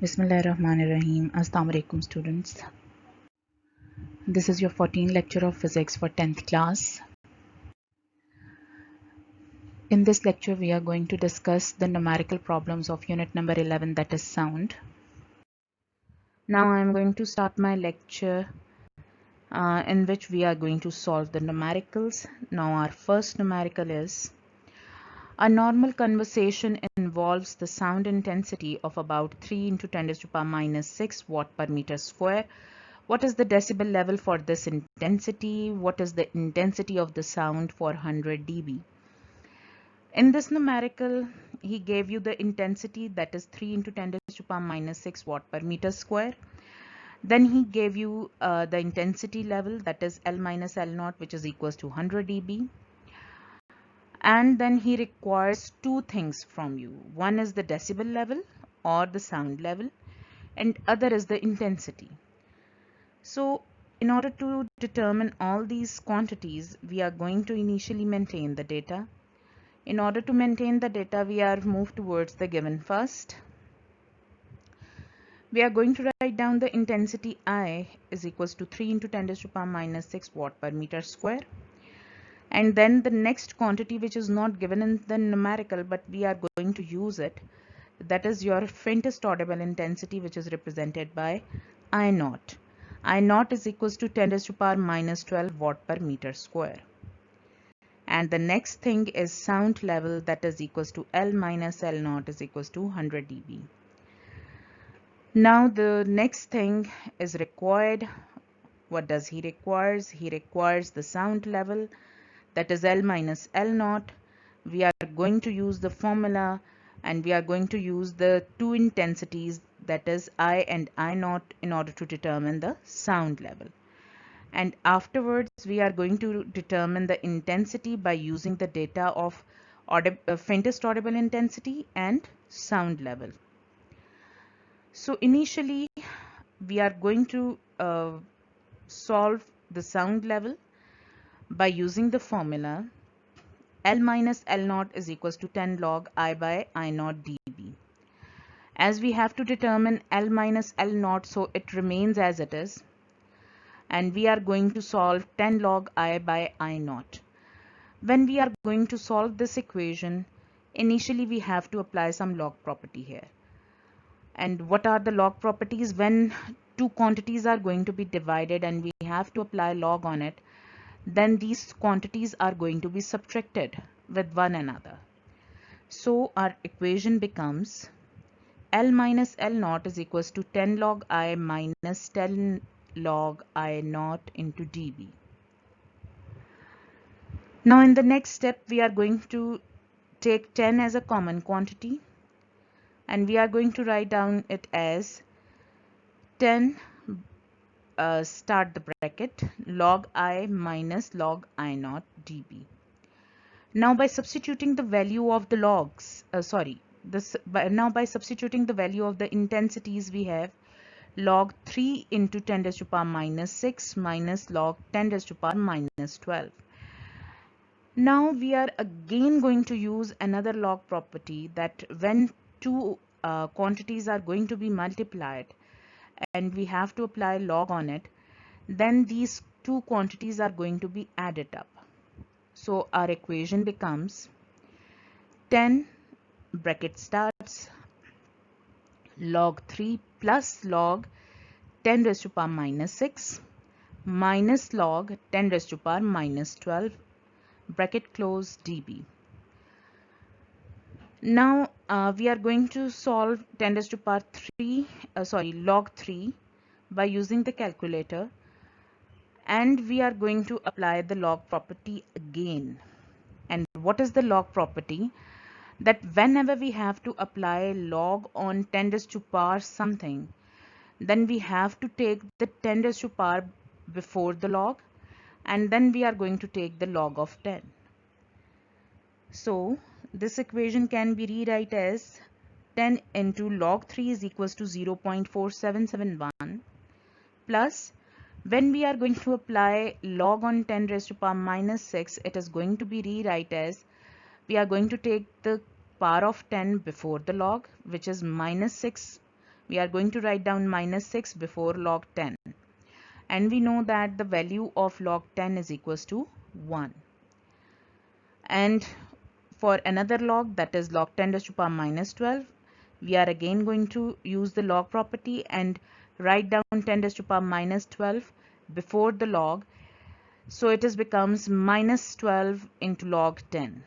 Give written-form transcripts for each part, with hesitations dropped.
Bismillahirrahmanirrahim. Assalamu alaikum students. This is your 14th lecture of physics for 10th class. In this lecture we are going to discuss the numerical problems of unit number 11, that is sound. Now I am going to start my lecture in which we are going to solve the numericals. Now our first numerical is: a normal conversation involves the sound intensity of about 3 × 10⁻⁻⁶ watt per meter square. What is the decibel level for this intensity? What is the intensity of the sound for 100 dB? In this numerical, he gave you the intensity, that is 3 × 10⁻⁻⁶ watt per meter square. Then he gave you the intensity level, that is L minus L naught, which is equals to 100 dB. And then he requires two things from you. One is the decibel level or the sound level, and other is the intensity. So in order to determine all these quantities, we are going to initially maintain the data. In order to maintain the data, we are moved towards the given first. We are going to write down the intensity I is equals to 3 × 10⁻⁻⁶ watt per meter square. And then the next quantity, which is not given in the numerical, but we are going to use it, that is your faintest audible intensity, which is represented by I naught. I naught is equals to 10⁻⁻12 watt per meter square. And the next thing is sound level, that is equals to L minus L naught is equals to 100 dB. Now the next thing is required. What does he requires? He requires the sound level, that is L minus L naught. We are going to use the formula, and we are going to use the two intensities, that is I and I naught, in order to determine the sound level. And afterwards we are going to determine the intensity by using the data of faintest audible intensity and sound level. So initially we are going to solve the sound level by using the formula L minus L naught is equals to 10 log I by I naught dB. As we have to determine L minus L naught, so it remains as it is, and we are going to solve 10 log I by I naught. When we are going to solve this equation, initially we have to apply some log property here. And what are the log properties? When two quantities are going to be divided and we have to apply log on it, then these quantities are going to be subtracted with one another. So our equation becomes L minus L naught is equals to 10 log I minus 10 log I naught into dB. Now in the next step, we are going to take 10 as a common quantity, and we are going to write down it as 10 start the bracket log I minus log I naught dB. Now by substituting the value of the logs, now by substituting the value of the intensities, we have log 3 into 10⁻⁻⁶ minus log 10⁻⁻12. Now we are again going to use another log property, that when two quantities are going to be multiplied and we have to apply log on it, then these two quantities are going to be added up. So our equation becomes 10 bracket starts log 3 plus log 10⁻⁻⁶ minus log 10⁻⁻12 bracket close dB. Now we are going to solve log 3 by using the calculator, and we are going to apply the log property again. And what is the log property? That whenever we have to apply log on 10 raised to power something, then we have to take the 10 raised to power before the log, and then we are going to take the log of 10. So this equation can be rewrite as 10 into log 3 is equals to 0.4771 plus, when we are going to apply log on 10 raised to power minus 6, it is going to be rewrite as, we are going to take the power of 10 before the log, which is minus 6 we are going to write down minus 6 before log 10. And we know that the value of log 10 is equals to 1. And for another log, that is log 10 raised to power minus 12, we are again going to use the log property and write down 10 raised to power minus 12 before the log. So it becomes minus 12 into log 10.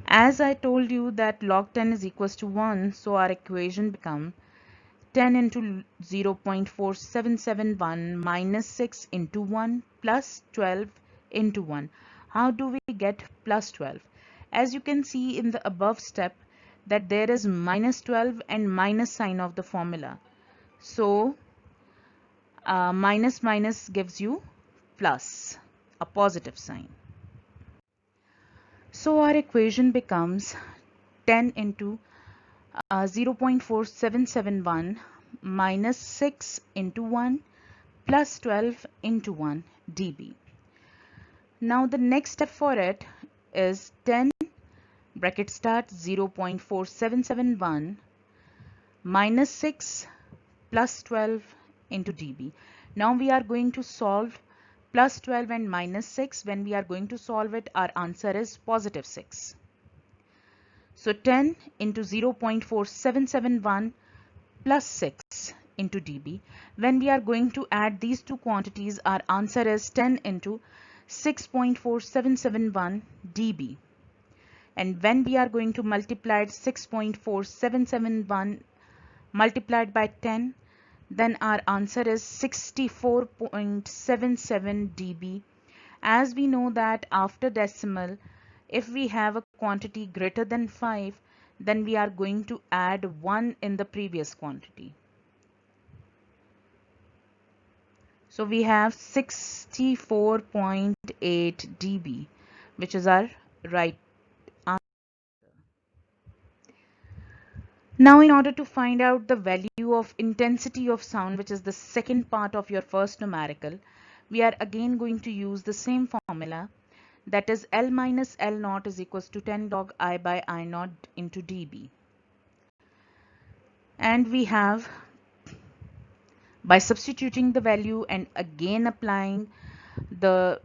As I told you that log 10 is equals to 1, so our equation becomes 10 into 0.4771 minus 6 into 1 plus 12 into 1. How do we get plus 12? As you can see in the above step that there is minus 12 and minus sign of the formula. So minus minus gives you plus, a positive sign. So our equation becomes 10 into 0.4771 minus 6 into 1 plus 12 into 1 dB. Now the next step for it is 10 bracket start 0.4771 minus 6 plus 12 into dB. Now we are going to solve plus 12 and minus 6. When we are going to solve it, our answer is positive 6. So 10 into 0.4771 plus 6 into dB. When we are going to add these two quantities, our answer is 10 into 6.4771 dB. And when we are going to multiply 6.4771 multiplied by 10, then our answer is 64.77 dB. As we know that after decimal, if we have a quantity greater than 5, then we are going to add 1 in the previous quantity. So we have 64.8 dB, which is our right answer. Now in order to find out the value of intensity of sound, which is the second part of your first numerical, we are again going to use the same formula, that is L minus L naught is equals to 10 log I by I naught into dB. And we have, by substituting the value and again applying the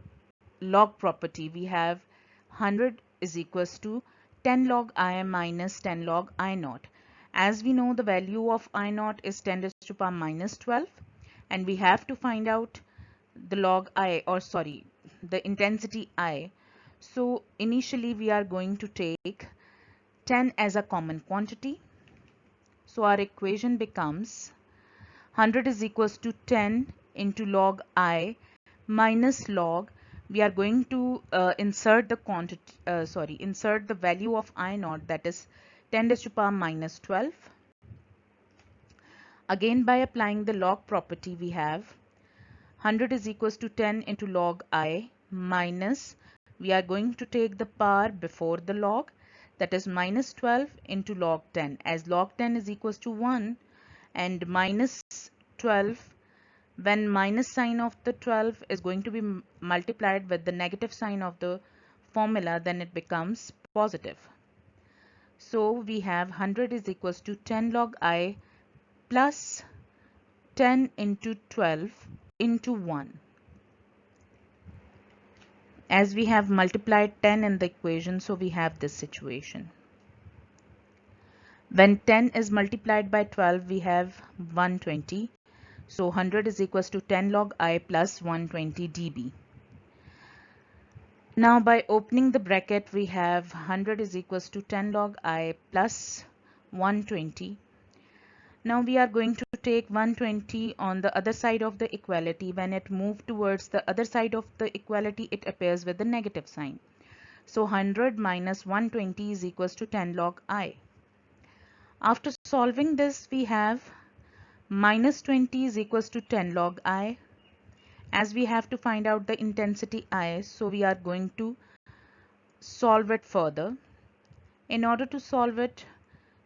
log property, we have 100 is equals to 10 log I minus 10 log I naught. As we know, the value of I naught is 10 raised to power minus 12, and we have to find out the log I, or sorry, the intensity I. So initially we are going to take 10 as a common quantity. So our equation becomes 100 is equals to 10 into log I minus log. We are going to insert the quantity, insert the value of I naught, that is 10 raised to power minus 12. Again, by applying the log property, we have 100 is equals to 10 into log I minus, we are going to take the power before the log, that is minus 12 into log 10, as log 10 is equals to 1 and minus 12, when minus sign of the 12 is going to be multiplied with the negative sign of the formula, then it becomes positive. So we have 100 is equals to 10 log I plus 10 into 12 into 1. As we have multiplied 10 in the equation, so we have this situation. When 10 is multiplied by 12, we have 120. So 100 is equals to 10 log I plus 120 dB. Now by opening the bracket, we have 100 is equals to 10 log I plus 120. Now we are going to take 120 on the other side of the equality. When it moves towards the other side of the equality, it appears with the negative sign. So 100 minus 120 is equals to 10 log I. After solving this, we have minus 20 is equals to 10 log I. As we have to find out the intensity I, so we are going to solve it further. In order to solve it,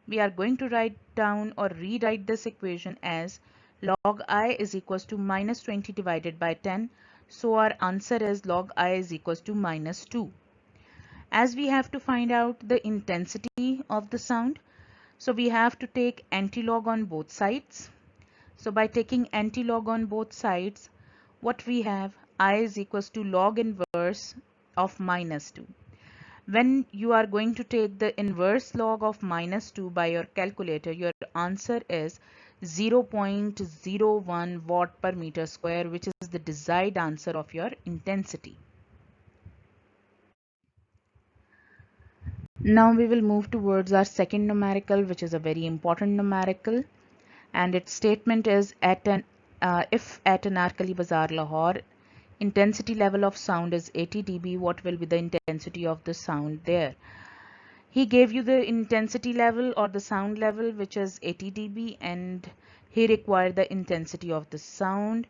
we are going to write down or rewrite this equation as log I is equals to minus 20 divided by 10. So our answer is log I is equals to minus 2. As we have to find out the intensity of the sound, So we have to take antilog on both sides. So by taking antilog on both sides, what we have, I is equals to log inverse of -2. When you are going to take the inverse log of -2 by your calculator, your answer is 0.01 watt per meter square, which is the desired answer of your intensity. Now we will move towards our second numerical, which is a very important numerical, and its statement is if at Anarkali Bazaar, Lahore, intensity level of sound is 80 dB, what will be the intensity of the sound there? He gave you the intensity level or the sound level, which is 80 dB, and he required the intensity of the sound.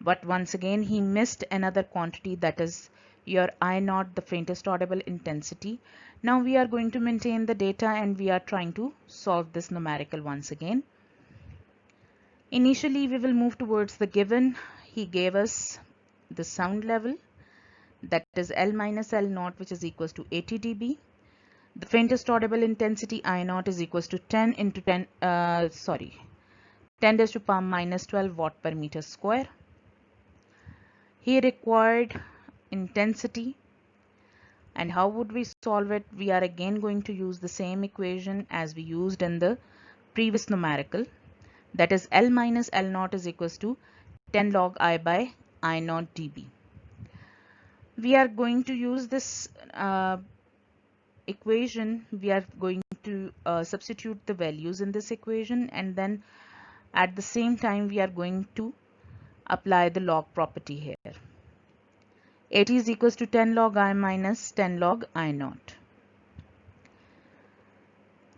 But once again, he missed another quantity, that is your I naught, the faintest audible intensity. Now we are going to maintain the data and we are trying to solve this numerical once again. Initially, we will move towards the given. He gave us the sound level, that is L minus L naught, which is equals to 80 dB. The faintest audible intensity I naught is equals to 10 into 10 raised to power minus 12 watt per meter square. He required intensity, and how would we solve it? We are again going to use the same equation as we used in the previous numerical, that is L minus L naught is equals to 10 log I by I naught dB. We are going to use this equation. We are going to substitute the values in this equation, and then at the same time we are going to apply the log property here. 80 is equals to 10 log I minus 10 log I naught.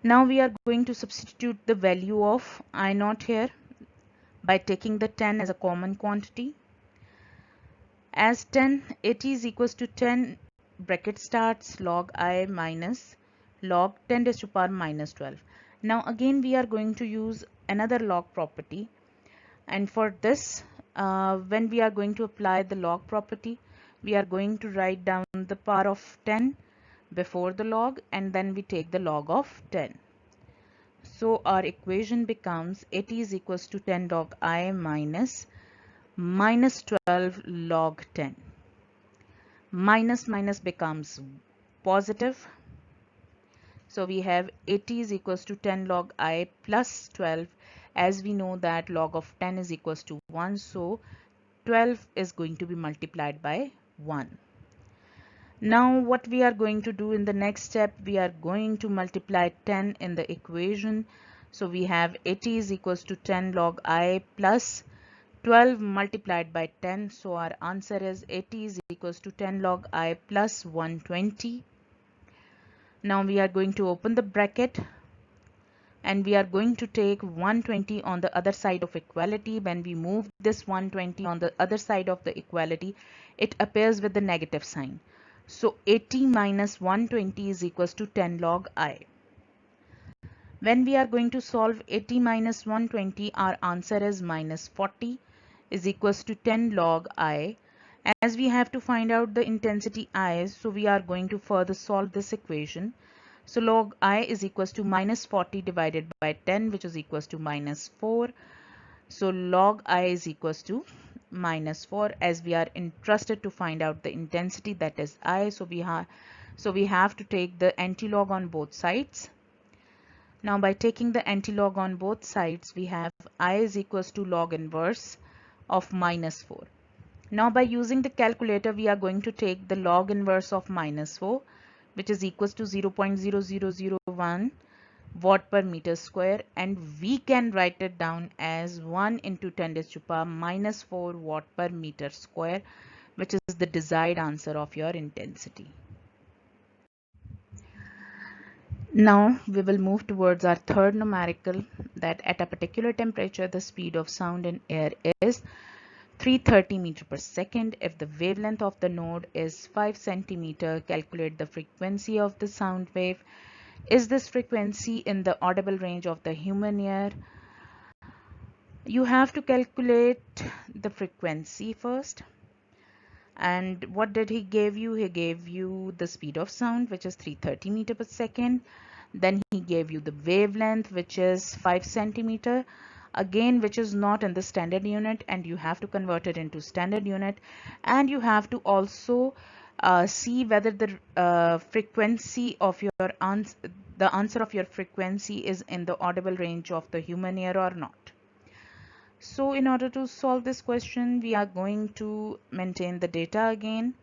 Now we are going to substitute the value of I naught here by taking the 10 as a common quantity. As 80 is equals to 10, bracket starts log I minus log 10 raised to power minus 12. Now again we are going to use another log property, and for this when we are going to apply the log property, we are going to write down the power of 10 before the log, and then we take the log of 10. So our equation becomes 80 is equals to 10 log I minus 12 log 10. Minus minus becomes positive. So we have 80 is equals to 10 log I plus 12. As we know that log of 10 is equals to 1. So 12 is going to be multiplied by 1. Now what we are going to do in the next step, we are going to multiply 10 in the equation. So we have 80 is equals to 10 log I plus 12 multiplied by 10. So our answer is 80 is equals to 10 log I plus 120. Now we are going to open the bracket and we are going to take 120 on the other side of equality. When we move this 120 on the other side of the equality, it appears with the negative sign. So 80 minus 120 is equals to 10 log I. When we are going to solve 80 minus 120, our answer is minus 40 is equals to 10 log I. As we have to find out the intensity I, so we are going to further solve this equation. So log I is equals to minus 40 divided by 10, which is equals to minus 4. So log I is equals to minus 4, as we are interested to find out the intensity, that is I. So we have to take the antilog on both sides. Now by taking the antilog on both sides, we have I is equals to log inverse of minus 4. Now by using the calculator, we are going to take the log inverse of minus 4, which is equals to 0.0001 watt per meter square, and we can write it down as 1 into 10 raised to power minus 4 watt per meter square, which is the desired answer of your intensity. Now we will move towards our third numerical, that at a particular temperature the speed of sound in air is 330 meter per second. If the wavelength of the node is 5 centimeter, calculate the frequency of the sound wave. Is this frequency in the audible range of the human ear? You have to calculate the frequency first. And what did he give you? He gave you the speed of sound, which is 330 meter per second. Then he gave you the wavelength, which is 5 centimeter, again, which is not in the standard unit, and you have to convert it into standard unit. And you have to also see whether the frequency of your answer, the answer of your frequency is in the audible range of the human ear or not. So in order to solve this question, we are going to maintain the data again.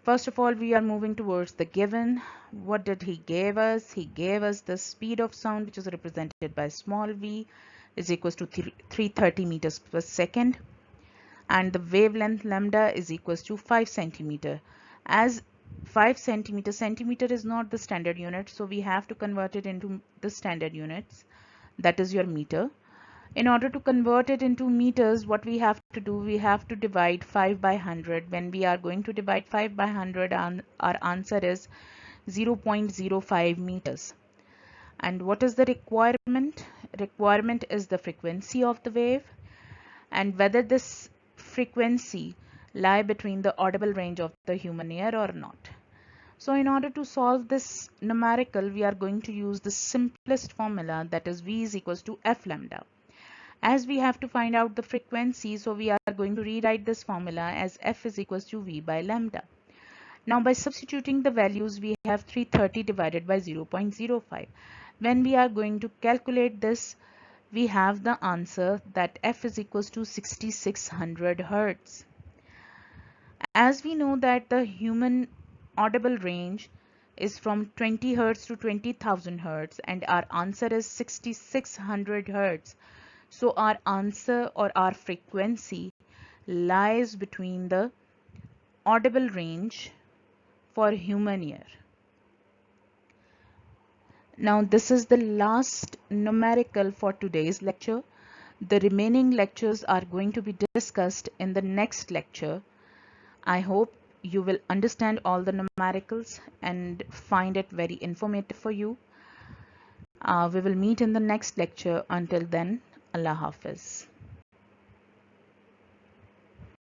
First of all, we are moving towards the given. What did he give us? He gave us the speed of sound, which is represented by small v, is equals to 330 meters per second. And the wavelength lambda is equals to 5 centimeter. As 5 centimeter, centimeter is not the standard unit, so we have to convert it into the standard units. That is your meter. In order to convert it into meters, what we have to do, we have to divide 5 by 100. When we are going to divide 5 by 100, our answer is 0.05 meters. And what is the requirement? Requirement is the frequency of the wave and whether this frequency lie between the audible range of the human ear or not. So in order to solve this numerical, we are going to use the simplest formula, that is V is equals to F lambda. As we have to find out the frequency, so we are going to rewrite this formula as F is equals to V by lambda. Now by substituting the values, we have 330 divided by 0.05. When we are going to calculate this, we have the answer that F is equals to 6600 Hertz. As we know that the human audible range is from 20 Hertz to 20,000 Hertz and our answer is 6600 Hertz. So our answer or our frequency lies between the audible range for human ear. Now this is the last numerical for today's lecture. The remaining lectures are going to be discussed in the next lecture. I hope you will understand all the numericals and find it very informative for you. We will meet in the next lecture. Until then, Allah Hafiz.